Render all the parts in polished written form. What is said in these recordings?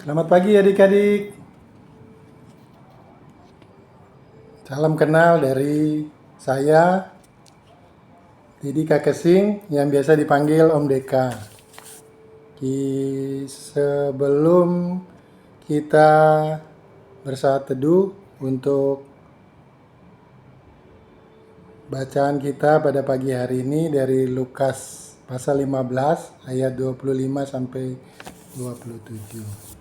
Selamat pagi adik-adik. Salam kenal dari saya, Didi Kakesing, yang biasa dipanggil Om Deka. Sebelum kita bersaat teduh untuk bacaan kita pada pagi hari ini dari Lukas pasal 15 ayat 25 sampai 27.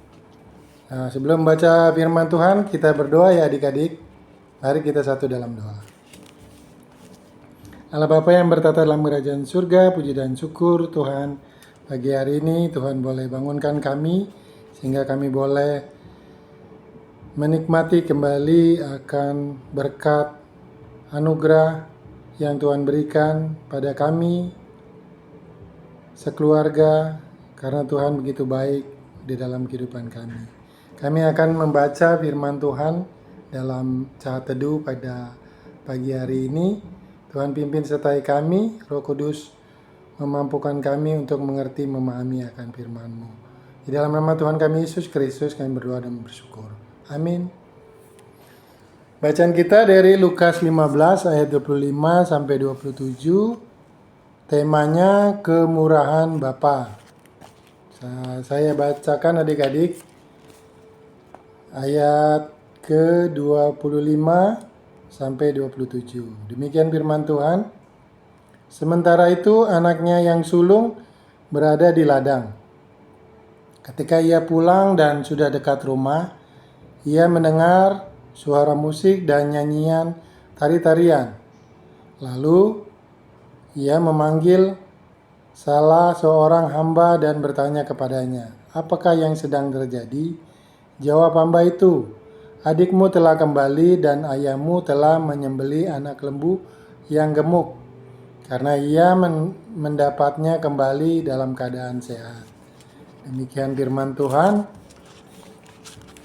Nah, sebelum baca firman Tuhan, kita berdoa ya adik-adik. Mari kita satu dalam doa. Allah Bapa yang bertata dalam kerajaan surga, puji dan syukur Tuhan, pagi hari ini Tuhan boleh bangunkan kami, sehingga kami boleh menikmati kembali akan berkat anugerah yang Tuhan berikan pada kami, sekeluarga, karena Tuhan begitu baik di dalam kehidupan kami. Kami akan membaca firman Tuhan dalam saat teduh pada pagi hari ini. Tuhan pimpin sertai kami, Roh Kudus memampukan kami untuk mengerti, memahami akan firman-Mu. Di dalam nama Tuhan kami Yesus Kristus kami berdoa dan bersyukur. Amin. Bacaan kita dari Lukas 15 ayat 25 sampai 27. Temanya kemurahan Bapa. Saya bacakan adik-adik ayat ke-25 sampai 27. Demikian firman Tuhan. Sementara itu anaknya yang sulung berada di ladang. Ketika ia pulang dan sudah dekat rumah, ia mendengar suara musik dan nyanyian tari-tarian. Lalu ia memanggil salah seorang hamba dan bertanya kepadanya, "Apakah yang sedang terjadi?" Jawab hamba itu, "Adikmu telah kembali dan ayahmu telah menyembelih anak lembu yang gemuk, karena ia mendapatnya kembali dalam keadaan sehat." Demikian firman Tuhan.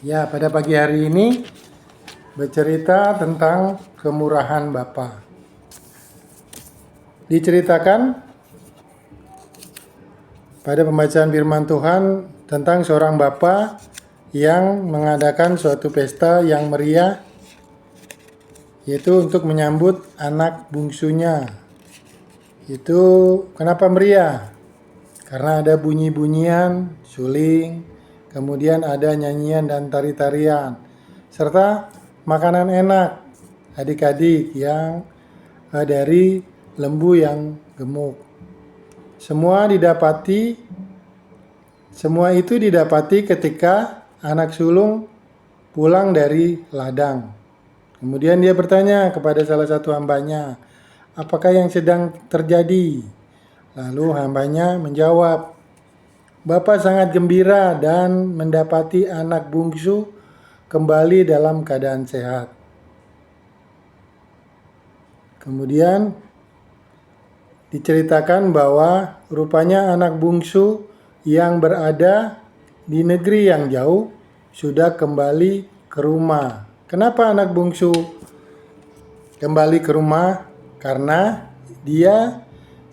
Ya, pada pagi hari ini bercerita tentang kemurahan Bapa. Diceritakan pada pembacaan firman Tuhan tentang seorang bapa yang mengadakan suatu pesta yang meriah, yaitu untuk menyambut anak bungsunya. Itu kenapa meriah? Karena ada bunyi-bunyian, suling, kemudian ada nyanyian dan tari-tarian, serta makanan enak adik-adik yang dari lembu yang gemuk. Semua itu didapati ketika anak sulung pulang dari ladang. Kemudian dia bertanya kepada salah satu hambanya, "Apakah yang sedang terjadi?" Lalu hambanya menjawab, "Bapa sangat gembira dan mendapati anak bungsu kembali dalam keadaan sehat." Kemudian diceritakan bahwa rupanya anak bungsu yang berada di negeri yang jauh sudah kembali ke rumah. Kenapa anak bungsu kembali ke rumah? Karena dia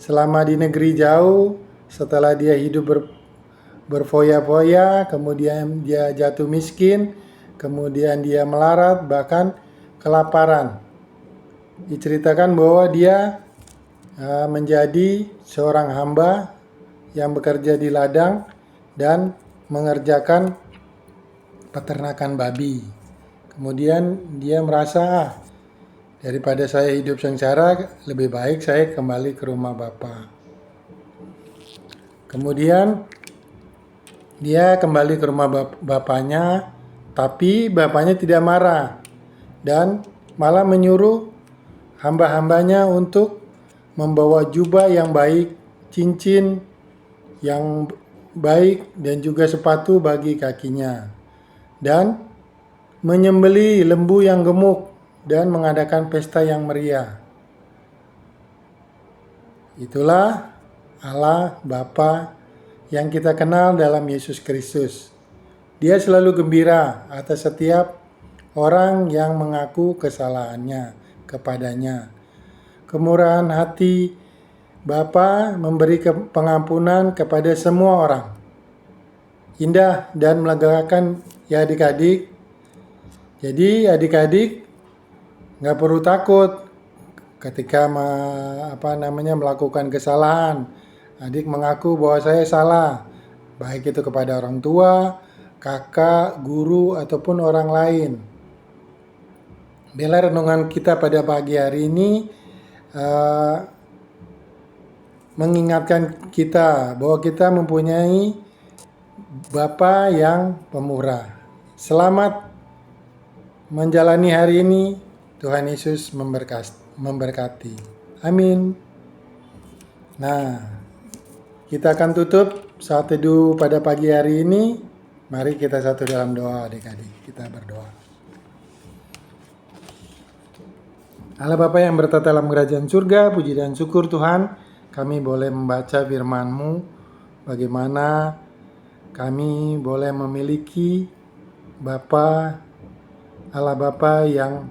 selama di negeri jauh, setelah dia hidup berfoya-foya, kemudian dia jatuh miskin, kemudian dia melarat, bahkan kelaparan. Diceritakan bahwa dia menjadi seorang hamba yang bekerja di ladang dan mengerjakan peternakan babi. Kemudian dia merasa, daripada saya hidup sengsara, lebih baik saya kembali ke rumah Bapa. Kemudian dia kembali ke rumah bapaknya, tapi bapaknya tidak marah dan malah menyuruh hamba-hambanya untuk membawa jubah yang baik, cincin yang baik, dan juga sepatu bagi kakinya, dan menyembelih lembu yang gemuk dan mengadakan pesta yang meriah. Itulah Allah Bapa yang kita kenal dalam Yesus Kristus. Dia selalu gembira atas setiap orang yang mengaku kesalahannya kepadanya. Kemurahan hati Bapa memberi pengampunan kepada semua orang. indah dan melegakan ya adik-adik. Jadi adik-adik nggak perlu takut ketika melakukan kesalahan. Adik mengaku bahwa saya salah, baik itu kepada orang tua, kakak, guru, ataupun orang lain. Bila renungan kita pada pagi hari ini mengingatkan kita bahwa kita mempunyai Bapa yang pemurah. Selamat menjalani hari ini. Tuhan Yesus memberkati. Amin. Nah, kita akan tutup saat teduh pada pagi hari ini. Mari kita satu dalam doa adik-adik. Kita berdoa. Allah Bapa yang bertata dalam kerajaan surga, puji dan syukur Tuhan, kami boleh membaca firman-Mu, bagaimana kami boleh memiliki Allah Bapa yang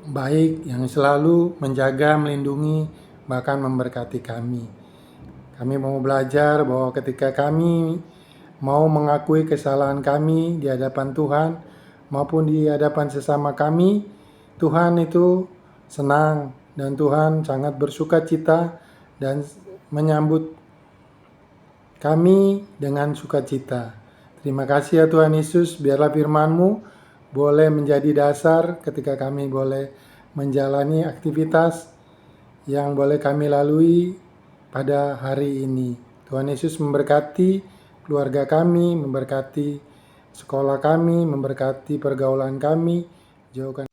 baik, yang selalu menjaga, melindungi, bahkan memberkati kami. Kami mau belajar bahwa ketika kami mau mengakui kesalahan kami di hadapan Tuhan maupun di hadapan sesama kami, Tuhan itu senang dan Tuhan sangat bersuka cita dan menyambut kami dengan sukacita. Terima kasih ya Tuhan Yesus, biarlah firman-Mu boleh menjadi dasar ketika kami boleh menjalani aktivitas yang boleh kami lalui pada hari ini. Tuhan Yesus memberkati keluarga kami, memberkati sekolah kami, memberkati pergaulan kami, jauhkan